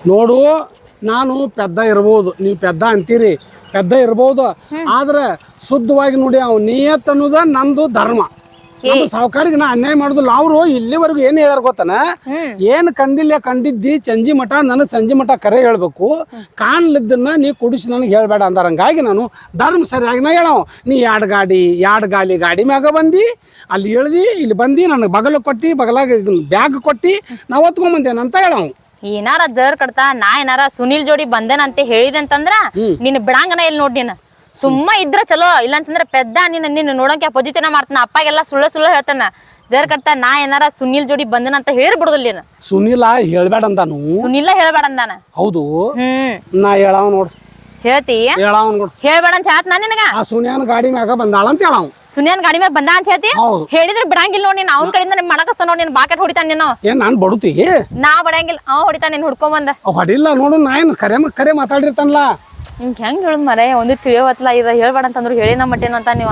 ನೋಡು ನಾನು ಪೆದ್ದ ಇರ್ಬೋದು, ನೀವು ಪೆದ್ದ ಅಂತೀರಿ, ಪೆದ್ದ ಇರ್ಬೋದು, ಆದ್ರೆ ಶುದ್ಧವಾಗಿ ನೋಡಿ ಅವ್ ನಿಯತ್ ಅನ್ನೋದ ನಂದು ಧರ್ಮ. ನಮ್ಮ ಸಾವುಕಾರಿಗೆ ನಾ ಅನ್ಯಾಯ ಮಾಡುದಿಲ್ಲ. ಅವರು ಇಲ್ಲಿವರೆಗೂ ಏನ್ ಹೇಳ್ಯಾರ ಗೊತ್ತನ, ಏನ್ ಕಂಡಿದ್ದಿ ಸಂಜಿ ಮಠ ನನಗೆ ಸಂಜಿ ಮಠ ಕರೆ ಹೇಳ್ಬೇಕು, ಕಾಣ್ಲಿದ್ದನ್ನ ನೀ ಕುಡಿಸಿ ನನಗೆ ಹೇಳ್ಬೇಡ ಅಂದಾರ. ಹಂಗಾಗಿ ನಾನು ಧರ್ಮ ಸರಿಯಾಗಿ ನಾ ಹೇಳವ್. ನೀ ಎರಡು ಗಾಡಿ ಮ್ಯಾಗ ಬಂದು ಅಲ್ಲಿ ಹೇಳ್ದಿ, ಇಲ್ಲಿ ಬಂದು ನನಗೆ ಬಗಲ ಕೊಟ್ಟು ಬಗಲಾಗ ಬ್ಯಾಗ್ ಕೊಟ್ಟು ನಾ ಹೊತ್ಕೊಂಬಂದೇನ ಅಂತ ಹೇಳವ್. ಏನಾರ ಜರ್ ಕಡ್ತಾ ನಾ ಏನಾರ ಸುನಿಲ್ ಜೋಡಿ ಬಂದೇನಂತ ಹೇಳಿದೆ ಅಂತಂದ್ರ ನಿನ್ ಬಿಡಂಗನ ಇಲ್ಲಿ ನೋಡ್. ನೀನ್ ಸುಮ್ಮ ಇದ್ರ ಚಲೋ, ಇಲ್ಲಂತಂದ್ರ ಪೆದ್ದ ನಿನ್ನ ನೋಡಂಕ ಪೊಜಿತಿನ ಮಾಡ್ತಾನ. ಅಪ್ಪಗೆಲ್ಲ ಸುಳ್ಳು ಹೇಳ್ತಾನ. ಜರ್ ಕಡ್ತಾ ನಾ ಏನಾರ ಸುನಿಲ್ ಜೋಡಿ ಬಂದನಂತ ಹೇಳಿ ಬಿಡುದಿಲ್ಲ. ಸುನಿಲ ಹೇಳ್ಬೇಡ ಅಂದಾನು. ಸುನಿಲ ಹೇಳ್ಬೇಡ ಅಂದಾನ. ಹೌದು, ನಾ ಹೇಳವ್ ನೋಡ್. ಹೇಳ್ತಿ ಹೇಳ್ಬೇಡ ಅಂತ ಹೇಳ್ತ ನಾನ್ ನಿನಗ. ಆ ಸುನಿಯನ್ ಗಾಡಿ ಮ್ಯಾಗ ಬಂದಾಳ ಅಂತ ಹೇಳವ್. ಸುನಿಯನ್ ಗಾಡಿ ಮ್ಯಾಗ ಬಂದ ಅಂತ ಹೇಳ್ತಿ. ಹೇಳಿದ್ರೆ ಬಿಡಂಗಿಲ್ಲ ನೋಡಿ. ನೀನ್ ಅವ್ನ ಕಡೆಯಿಂದ ನಿಮ್ ಮಾಡಕಸ್ತ ನೋಡಿ. ನೀನ್ ಬಾಕೆಟ್ ಹೊಡಿತಾನ. ನೀನು ಏನ್ ನಾನ್ ಬಡುತ್ತಿ? ನಾ ಬಡಂಗಿಲ್ಲ, ಅವ್ ಹೊಡಿತಾನ. ನೀನ್ ಹುಡ್ಕೊಂಬಂದ ಹೊಡಿಲ್ಲ ನೋಡು. ನಾ ಏನ್ ಕರೆ ಮಾತಾಡಿರ್ತಾನಲ್ಲ. ಹಿಂಗ್ ಹೆಂಗ್ ಹೇಳುದ್ ಮರೆ, ಒಂದು ತಿಳಿಯವತ್ಲ. ಇದ ಹೇಳ್ಬೇಡ ಅಂತಂದ್ರು ಹೇಳಿ ನಮ್ಮ ಮಟ್ಟೇನಂತ ನೀವ.